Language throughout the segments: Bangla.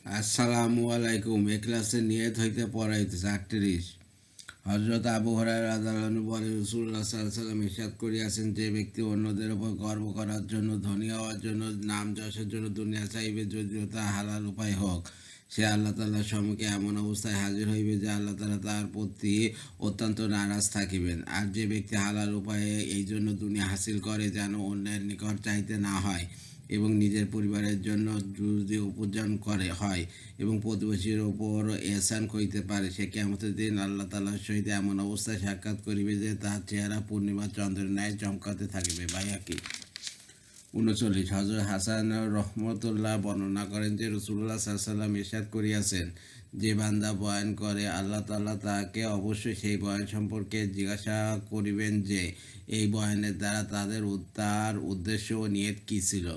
আসসালামু আলাইকুম। এ ক্লাসে নিয়ত হইতে পড়াইতেছে 38। হজরত আবু হুরায়রা রাদিয়াল্লাহু আনহু বলেন, রাসূলুল্লাহ সাল্লাল্লাহু আলাইহি ওয়াসাল্লাম ইরশাদ করিয়াছেন, যে ব্যক্তি অন্যদের উপর গর্ব করার জন্য, ধনী হওয়ার জন্য, নাম যশের জন্য দুনিয়া চাইবে, যদিও তা হালাল উপায় হোক, সে আল্লাহ তাআলার সম্মুখে এমন অবস্থায় হাজির হইবে যে আল্লাহ তাআলা তার প্রতি অত্যন্ত নারাজ থাকিবেন। আর যে ব্যক্তি হালাল উপায়ে এই জন্য দুনিয়া হাসিল করে যেন অন্যের নিকট চাইতে না হয়, এবং নিজের পরিবারের জন্য যদি উপার্জন করে হয় এবং প্রতিবেশীর ওপর এহসান করিতে পারে, সে কিয়ামতের দিন আল্লাহ তাআলার সহিত এমন অবস্থায় সাক্ষাৎ করিবে যে তার চেহারা পূর্ণিমা চন্দ্রের ন্যায় চমকাতে থাকিবে। বাইহাকি 39। হযরত হাসান রহমতুল্লাহ বর্ণনা করেন যে রাসূলুল্লাহ সাল্লাল্লাহু আলাইহি ওয়াসাল্লাম ইরশাদ করিয়াছেন, যে বান্দা বয়ান করে আল্লাহ তাআলা তাকে অবশ্যই সেই বয়ান সম্পর্কে জিজ্ঞাসা করিবেন যে এই বয়ানের দ্বারা তার উদ্দেশ্য ও নিয়ত কী ছিল।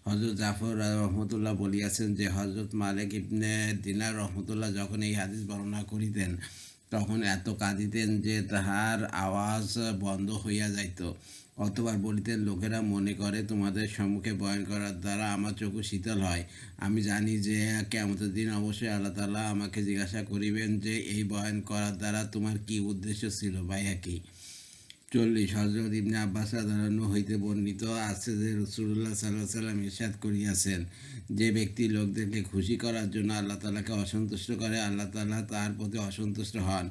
হযরত জাফর রহমতুল্লাহ বলিয়াছেন যে হযরত মালিক ইবনে দিনার রহমতুল্লাহ যখন এই হাদিস বর্ণনা করিতেন, তখন এত কাঁদিতেন যে তাহার আওয়াজ বন্ধ হইয়া যাইত। অতবার বলিতেন, লোকেরা মনে করে তোমাদের সম্মুখে বয়ান করার দ্বারা আমার চক্ষু শীতল হয়। আমি জানি যে কিয়ামতের দিন অবশ্যই আল্লাহ তাআলা আমাকে জিজ্ঞাসা করিবেন যে এই বয়ান করার দ্বারা তোমার কি উদ্দেশ্য ছিল। বাইহাকি 40। হযরত ইবনে আব্বাস রাদিয়াল্লাহু হইতে বর্ণিত আছে যে রাসূলুল্লাহ সাল্লাল্লাহু আলাইহি ওয়াসাল্লাম ইরশাদ করিয়াছেন, যে ব্যক্তি লোকদেরকে খুশি করার জন্য আল্লাহ তাআলাকে অসন্তুষ্ট করে, আল্লাহ তাআলা তার প্রতি অসন্তুষ্ট হন,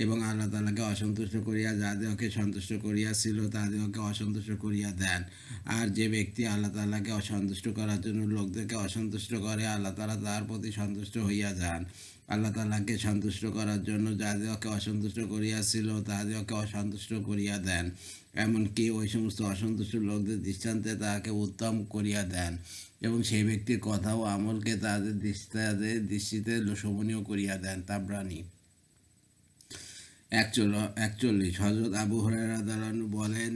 এবং আল্লাহ তাআলাকে অসন্তুষ্ট করিয়া যাদেরকে সন্তুষ্ট করিয়াছিল তাদেরকে অসন্তুষ্ট করিয়া দেন। আর যে ব্যক্তি আল্লাহ তাআলাকে অসন্তুষ্ট করার জন্য লোকদেরকে অসন্তুষ্ট করে, আল্লাহ তাআলা তার প্রতি সন্তুষ্ট হইয়া যান। আল্লাহ তাআলাকে সন্তুষ্ট করার জন্য যাদেরকে অসন্তুষ্ট করিয়াছিল তাদেরকে অসন্তুষ্ট করিয়া দেন, এমনকি ওই সমস্ত অসন্তুষ্ট লোকদের দৃষ্টান্তে তাহাকে উত্তম করিয়া দেন, এবং সেই ব্যক্তির কথা ও আমলকে তাদের দৃষ্টিতে শোভনীয় করিয়া দেন। তাবরানী 41। হযরত আবু হুরায়রা রাদিয়াল্লাহু আনহু বলেন,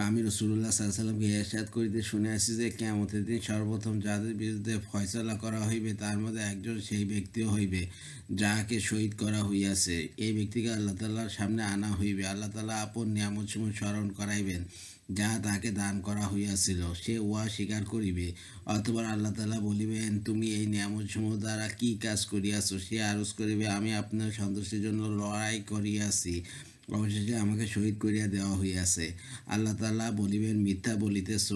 আমি রাসূলুল্লাহ সাল্লাল্লাহু আলাইহি ওয়াসাল্লামকে ইরশাদ করিতে শুনিয়াছি যে কিয়ামতের দিন সর্বপ্রথম যাদের বিরুদ্ধে ফয়সালা করা হইবে তার মধ্যে একজন সেই ব্যক্তিও হইবে যাহাকে শহীদ করা হইয়াছে। এই ব্যক্তিকে আল্লাহ তাআলার সামনে আনা হইবে। আল্লাহ তাআলা আপন নিয়ামতসমূহ স্মরণ করাইবেন যাহা তাহাকে দান করা হইয়াছিল। সে উহা স্বীকার করিবে। অতঃপর আল্লাহ তাআলা বলিবেন, তুমি এই নিয়ামতসমূহ দ্বারা কি কাজ করিয়াছ? সে আরজ করিবে, আমি আপনার সন্তুষ্টির জন্য লড়াই করিয়াছি, অবশেষে আমাকে শহীদ করিয়া দেওয়া হইয়াছে। আল্লাহ তাআলা বলিবেন, মিথ্যা বলিতেছ,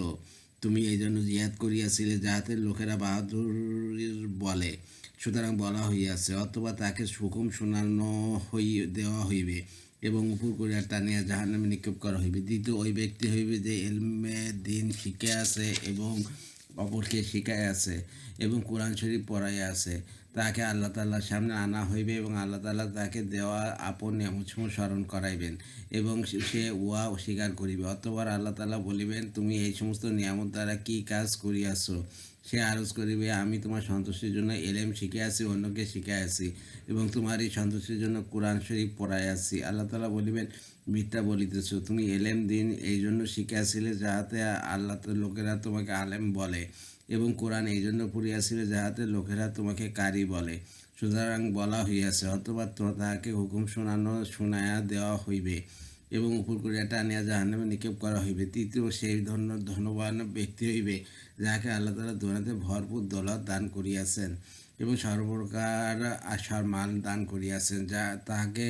তুমি এই জন্য জিহাদ করিয়াছিলে যাহাতে লোকেরা বাহাদুর বলে, সুতরাং বলা হইয়াছে। অথবা তাকে হুকুম শোনানো দেওয়া হইবে এবং উপর করিয়া টানিয়া জাহান্নামে নিক্ষেপ করা হইবে। দ্বিতীয় ওই ব্যক্তি হইবে যে ইলমে দ্বীন শিখিয়া আছে এবং অপরকে শিখাইয়া আছে এবং কোরআন শরীফ পড়াইয়া আছে। তাকে আল্লাহ তাআলার সামনে আনা হইবে এবং আল্লাহ তাআলা তাকে দেওয়া আপন নিয়ামতসমূহ স্মরণ করাইবেন এবং সে উহা অস্বীকার করিবে। অতঃপর আল্লাহ তাআলা বলিবেন, তুমি এই সমস্ত নিয়ামত দ্বারা কি কাজ করিয়াছ? সে আরজ করিবে, আমি তোমার সন্তুষ্টির জন্য এলেম শিখিয়াছি, অন্যকে শিখাইয়াছি, এবং তোমার এই সন্তুষ্টির জন্য কোরআন শরীফ পড়াইয়াছি। আল্লাহ তাআলা বলিবেন, মিথ্যা বলিতেছ, তুমি এলেম দিন এই জন্য শিখিয়াছিলে যাহাতে আল্লাহ লোকেরা তোমাকে আলেম বলে, এবং কোরআন এই জন্য পড়িয়াছিলে যাহাতে লোকেরা তোমাকে কারি বলে, সুতরাং বলা হইয়াছে। অথবা তাহাকে হুকুম শুনাইয়া দেওয়া হইবে এবং উপর করিয়া টানিয়া জাহান্নামে নিক্ষেপ করা হইবে। তৃতীয় সেই ধনবান ব্যক্তি হইবে যাহাকে আল্লাহ তাআলা দুনিয়াতে ভরপুর দৌলত দান করিয়াছেন এবং সর্বপ্রকার আশার মাল দান করিয়াছেন, যা তাহাকে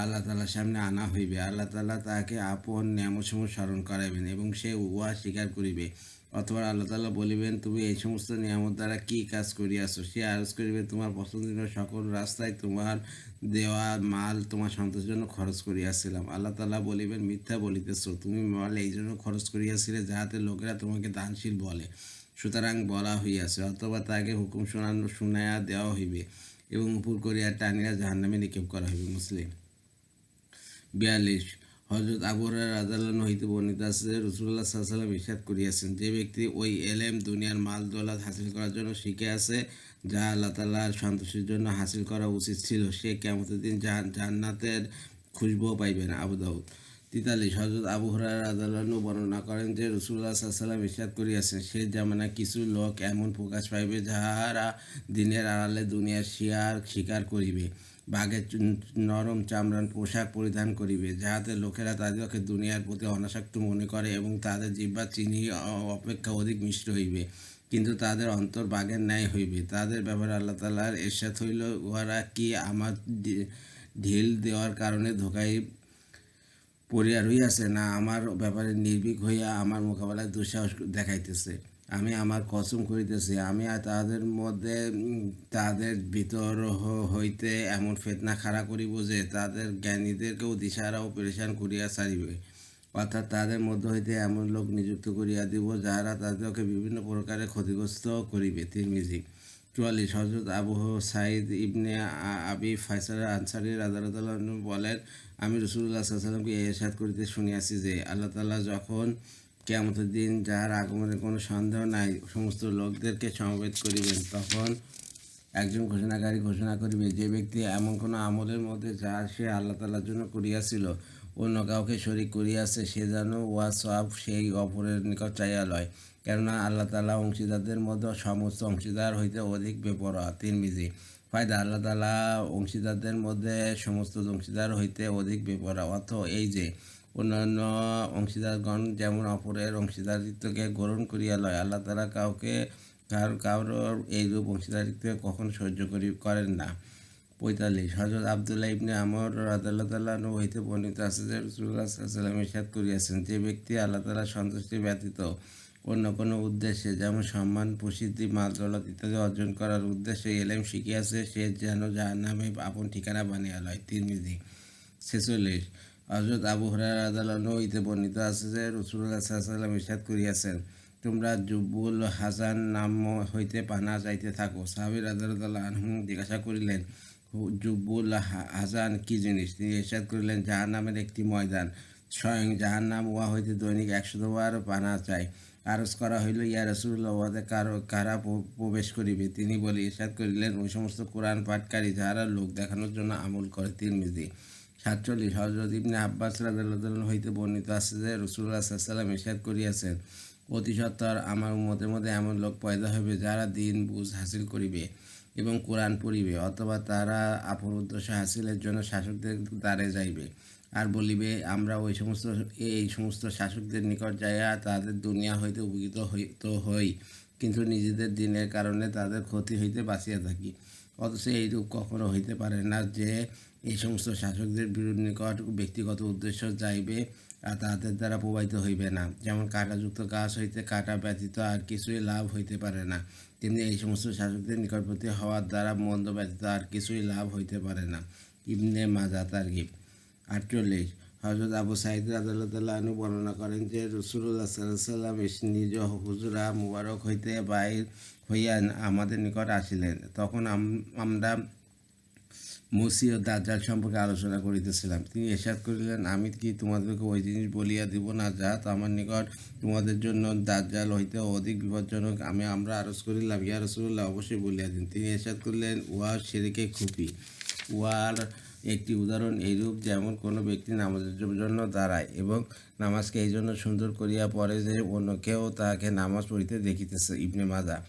আল্লাহ তাআলার সামনে আনা হইবে। আল্লাহ তাআলা তাহাকে আপন নিয়ামতসমূহ স্মরণ করাইবেন এবং সে উহা স্বীকার করিবে। অথবা আল্লাহ তাআলা বলিবেন, তুমি এই সমস্ত নিয়ামত দ্বারা কি কাজ করিয়াছ? সে আরজ করিবে, তোমার পছন্দের সকল রাস্তায় তোমার দেওয়া মাল তোমার সন্তোষের জন্য খরচ করিয়াছিলাম। আল্লাহ তাআলা বলিবেন, মিথ্যা বলিতেছ, তুমি মাল এই জন্য খরচ করিয়াছিলে যাহাতে লোকেরা তোমাকে দানশীল বলে, সুতরাং বলা হইয়াছে। অথবা তাকে হুকুম শুনাইয়া দেওয়া হইবে এবং উপর করিয়া টানিয়া জাহান্নামে নিক্ষেপ করা হইবে। মুসলিম 42। হযরত আবু হুরায়রা রাদিয়াল্লাহু আনহু হইতে বর্ণিত আছে যে রাসূলুল্লাহ সাল্লাল্লাহু আলাইহি ওয়াসাল্লাম ইরশাদ করিয়াছেন, যে ব্যক্তি ওই এলেম দুনিয়ার মাল দৌলত হাসিল করার জন্য শিখে আছে যা আল্লাহ তাআলার সন্তুষ্টির জন্য হাসিল করা উচিত ছিল, সে কিয়ামতের দিন জান্নাতের খুশবুও পাইবে না। আবু দাউদ 43। হযরত আবু হুরায়রা রাদিয়াল্লাহু আনহু বর্ণনা করেন যে রাসূলুল্লাহ সাল্লাল্লাহু আলাইহি ওয়াসাল্লাম ইরশাদ করিয়াছেন, সে জামানায় কিছু লোক এমন প্রকাশ পাইবে যাহারা দিনের আড়ালে দুনিয়ার শিকার করিবে, বাঘের নরম চামড়ার পোশাক পরিধান করিবে, যাহাতে লোকেরা তাদেরকে দুনিয়ার প্রতি অনাসক্ত মনে করে এবং তাদের জিহ্বা চিনি অপেক্ষা অধিক মিষ্ট হইবে। কিন্তু তাদের অন্তর বাঘের ন্যায় হইবে। তাদের ব্যাপারে আল্লাহ তাআলার ইরশাদ হইল, উহারা কি আমার ঢিল দেওয়ার কারণে ধোঁকায় পড়িয়া রহিয়াছে, না আমার ব্যাপারে নির্ভীক হইয়া আমার মোকাবেলায় দুঃসাহস দেখাইতেছে? আমি আমার কসম করিতেছি, আমি তাদের মধ্যে তাদের ভিতর হইতে এমন ফিতনা খাড়া করিব যে তাদের জ্ঞানীদেরকেও দিশাহারা ও পেরেশান করিয়া ছাড়িবে। অর্থাৎ তাদের মধ্য হইতে এমন লোক নিযুক্ত করিয়া দিব, যাহারা তাদেরকে বিভিন্ন প্রকারে ক্ষতিগ্রস্ত করিবে। তিরমিজি। 44 হযরত আবু সাঈদ ইবনে আবি ফায়সাল আনসারী রাদিয়াল্লাহু আনহু বলেন, আমি রাসূলুল্লাহ সাল্লাল্লাহু আলাইহি ওয়াসাল্লামকে ইরশাদ করিতে শুনিয়াছি যে, আল্লাহ তাআলা যখন কিয়ামতের দিন যাহার আগমনের কোনো সন্দেহ নাই সমস্ত লোকদেরকে সমবেত করিবেন, তখন একজন ঘোষণাকারী ঘোষণা করিবে, যে ব্যক্তি এমন কোনো আমলের মধ্যে যা সে আল্লাহ তাআলার জন্য করিয়াছিল অন্য কাউকে শরীক করিয়াছে, সে যেন উহা সওয়াব সেই অপরের নিকট চাইয়া লয়, কেননা আল্লাহ তাআলা অংশীদারদের মধ্যে সমস্ত অংশীদার হইতে অধিক বেপরোয়া। তিরমিজি। ফায়দা: আল্লাহ তাআলা অংশীদারদের মধ্যে সমস্ত অংশীদার হইতে অধিক বেপরোয়া। অর্থ এই যে, অন্যান্য অংশীদারগণ যেমন অপরের অংশীদারিত্বকে গ্রহণ করিয়া লয়, আল্লাহ তাআলা কারোর এইরূপ অংশীদারিত্ব কখনো সহ্য করেন না। 45 হযরত আব্দুল্লাহ ইবনে আমর রাদিয়াল্লাহু আনহু হইতে বর্ণিত আছে যে, রাসূলুল্লাহ সাল্লাল্লাহু আলাইহি ওয়াসাল্লাম ইরশাদ করিয়াছেন, যে ব্যক্তি আল্লাহ তাআলার সন্তুষ্টি ব্যতীত অন্য কোনো উদ্দেশ্যে, যেমন সম্মান, প্রসিদ্ধি, মাল দৌলত ইত্যাদি অর্জন করার উদ্দেশ্যে ইলম শিখিয়াছে, সে যেন জাহান্নামে আপন ঠিকানা বানিয়া লয়। তিরমিজি। 46 হযরত আবু হুরায়রা রাদিয়াল্লাহু আনহু হইতে বর্ণিত আছে যে, রাসূলুল্লাহ সাল্লাল্লাহু আলাইহি ওয়াসাল্লাম ইরশাদ করিয়াছেন, তোমরা জুব্বুল হাসান নাম হইতে পানা চাইতে থাকো। সাহাবী রাদিয়াল্লাহু আনহু জিজ্ঞাসা করিলেন, জুব্বুল হাসান কি জিনিস? তিনি ইরশাদ করিলেন, জাহান্নামের একটি ময়দান, স্বয়ং জাহান্নাম উহা হইতে দৈনিক 100 বার পানা চায়। আরজ করা হইল, ইয়া রাসূলুল্লাহ, উহাতে কারা প্রবেশ করিবে? তিনি বলে ইরশাদ করিলেন, ওই সমস্ত কোরআন পাঠকারী যাহারা লোক দেখানোর জন্য আমল করে। তিরমিজি। 47 হযরত ইবনে আব্বাস রাদিয়াল্লাহু আনহু হইতে বর্ণিত আছে যে, রাসূলুল্লাহ সাল্লাল্লাহু আলাইহি ওয়াসাল্লাম ইরশাদ করিয়াছেন, অতি সত্বর আমার উম্মতের মধ্যে এমন লোক পয়দা হইবে, যারা দিন বুঝ হাসিল করিবে এবং কোরআন পড়িবে, অথবা তারা আপন উদ্দেশ্য হাসিলের জন্য শাসকদের দ্বারে যাইবে আর বলিবে, আমরা এই সমস্ত শাসকদের নিকট যাইয়া তাদের দুনিয়া হইতে উপকৃত হই, কিন্তু নিজেদের দিনের কারণে তাদের ক্ষতি হইতে বাঁচিয়া থাকি। অথচ এইরূপ কখনো হইতে পারে না যে, এই সমস্ত শাসকদের নিকট ব্যক্তিগত উদ্দেশ্য যাইবে আর তাদের দ্বারা প্রবাহিত হইবে না। যেমন কাঁটাযুক্ত গাছ হইতে কাঁটা ব্যতীত আর কিছুই লাভ হইতে পারে না, তেমনি এই সমস্ত শাসকদের নিকটবর্তী হওয়ার দ্বারা মন্দ ব্যতীত আর কিছুই লাভ হইতে পারে না। ইবনে মাজাহ তারগিব। 48 হযরত আবু সাঈদ রাদিয়াল্লাহু আনহু বর্ণনা করেন যে, রাসূলুল্লাহ সাল্লাল্লাহু আলাইহি ওয়াসাল্লাম নিজ হুজরা মুবারক হইতে বাহির হইয়া আমাদের নিকট আসিলেন। তখন আমরা মসীহ ও দাজ্জাল সম্পর্কে আলোচনা করিতেছিলাম। তিনি ইরশাদ করিলেন, আমি কি তোমাদেরকে ওই জিনিস বলিয়া দিব না, যা আমার নিকট তোমাদের জন্য দাজ্জাল হইতে অধিক বিপজ্জনক? আমরা আরজ করিলাম, ইয়া রাসূলুল্লাহ, অবশ্যই বলিয়া দিন। তিনি ইরশাদ করিলেন, উহা শিরকে খুফি। উহার একটি উদাহরণ এইরূপ, যেমন কোনো ব্যক্তি নামাজের জন্য দাঁড়ায় এবং নামাজকে এই জন্য সুন্দর করিয়া পড়ে যে অন্য কেউ তাহাকে নামাজ পড়িতে দেখিতেছে। ইবনে মাজাহ।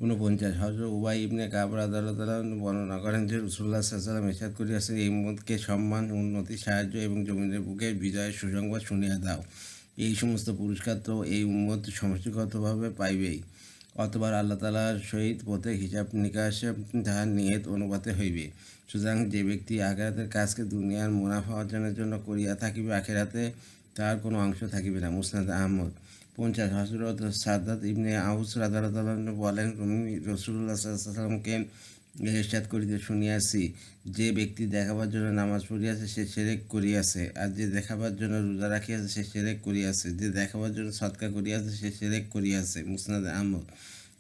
49 হযরত উবাই ইবনে কাব রাদিয়াল্লাহু আনহু বর্ণনা করেন যে, রাসূলুল্লাহ সাল্লাল্লাহু আলাইহি ওয়াসাল্লাম ইরশাদ করিয়াছেন, এই উম্মতকে সম্মান, উন্নতি, সাহায্য এবং জমিনের বুকে বিজয়ের সুসংবাদ শুনিয়া দাও। এই সমস্ত পুরস্কার তো এই উম্মত সমষ্টিগতভাবে পাইবেই, অতঃপর আল্লাহ তাআলার সহিত প্রত্যেক হিসাব নিকাশ তাহার নিয়ত অনুপাতে হইবে। সুতরাং যে ব্যক্তি আখিরাতের কাজকে দুনিয়ার মুনাফা অর্জনের জন্য করিয়া থাকিবে, আখিরাতে তাহার কোনো অংশ থাকিবে না। মুসনাদ আহমদ। 50 হযরত সাদ্দাত ইবনে আউস রাদিয়াল্লাহু আনহু বলেন, আমি রাসূলুল্লাহ সাল্লাল্লাহু আলাইহি ওয়াসাল্লামকে ইরশাদ করিতে শুনিয়াছি, যে ব্যক্তি দেখাবার জন্য নামাজ পড়িয়াছে সে শিরক করিয়াছে, আর যে দেখাবার জন্য রোজা রাখিয়াছে সে শিরক করিয়াছে, যে দেখাবার জন্য সদকা করিয়াছে সে শিরক করিয়াছে। মুসনাদ আহমদ।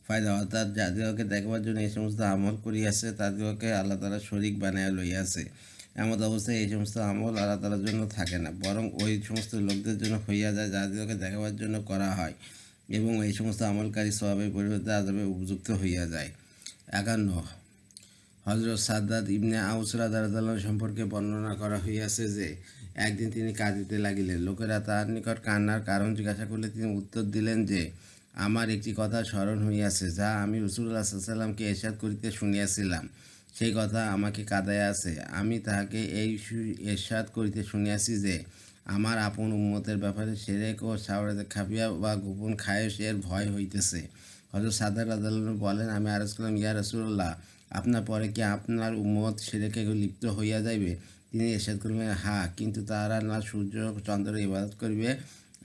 ফায়দা: অর্থাৎ যাদিগকে দেখাবার জন্য এই সমস্ত আমল করিয়াছে, তাদিগকে আল্লাহ তাআলা শরীক বানাইয়া লইয়াছে। এমত অবস্থায় এই সমস্ত আমল আল্লাহ তাআলার জন্য থাকে না, বরং ওই সমস্ত লোকদের জন্য হইয়া যায় যাদিগকে দেখাবার জন্য করা হয়, এবং এই সমস্ত আমলকারী সওয়াবের পরিবর্তে আযাবে উপযুক্ত হইয়া যায়। 51 হযরত সাদ্দাত ইবনে আউস রাদিয়াল্লাহু আনহু সম্পর্কে বর্ণনা করা হইয়াছে যে, একদিন তিনি কাঁদিতে লাগিলেন। লোকেরা তাহার নিকট কান্নার কারণ জিজ্ঞাসা করলে তিনি উত্তর দিলেন যে, আমার একটি কথা স্মরণ হইয়াছে, যা আমি রাসূলুল্লাহ সাল্লাল্লাহু আলাইহি ওয়াসাল্লামকে ইরশাদ করিতে শুনিয়াছিলাম। সেই কথা আমাকে কাঁদাইয়া আছে। আমি তাহাকে এই ইরশাদ করিতে শুনিয়াছি যে, আমার আপন উম্মতের ব্যাপারে শিরক ও শাওরাতে খাফিয়া বা গোপন খায়েশ এর ভয় হইতেছে। হযরত সাদ্দাত রাদিয়াল্লাহু আনহু বলেন, আমি আরজ করলাম, ইয়া রাসূলুল্লাহ, আপনার পরে কি আপনার উম্মত শিরকে লিপ্ত হইয়া যাইবে? তিনি ইরশাদ করলেন, হ্যাঁ, কিন্তু তারা না সূর্য চন্দ্রের ইবাদত করিবে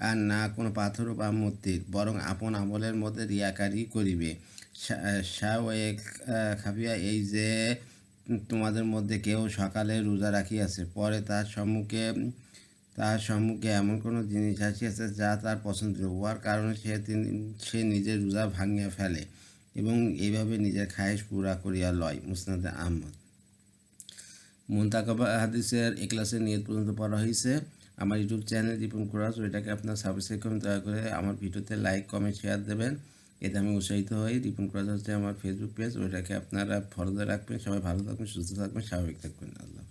আর না কোনো পাথর বা মূর্তির, বরং আপন আমলের মধ্যে রিয়াকারি করিবে। শাওয়েক খাফিয়া, এই যে তোমাদের মধ্যে কেউ সকালে রোজা রাখিয়াছে, পরে তার সম্মুখে এমন কোনো জিনিস আসিয়াছে যা তার পছন্দের, উহার কারণে সে নিজের রোজা ভাঙিয়া ফেলে এবং এইভাবে নিজের খায়েশ পুরা করিয়া লয়। মুসনাদে আহমদ। মুনতাকাবা হাদিসের ক্লাসের নিয়ত পর্যন্ত পড়া হয়েছে। আমার ইউটিউব চ্যানেল রিপন কুরাস, ওইটাকে আপনার সাবস্ক্রাইব করুন। দয়া করে আমার ভিডিওতে লাইক, কমেন্ট, শেয়ার দেবেন, এতে আমি উৎসাহিত হই। রিপন কুরাস হচ্ছে আমার ফেসবুক পেজ, ওইটাকে আপনারা ফলোতে রাখবেন। সবাই ভালো থাকবেন, সুস্থ থাকবেন, স্বাভাবিক থাকবেন। আল্লাহ।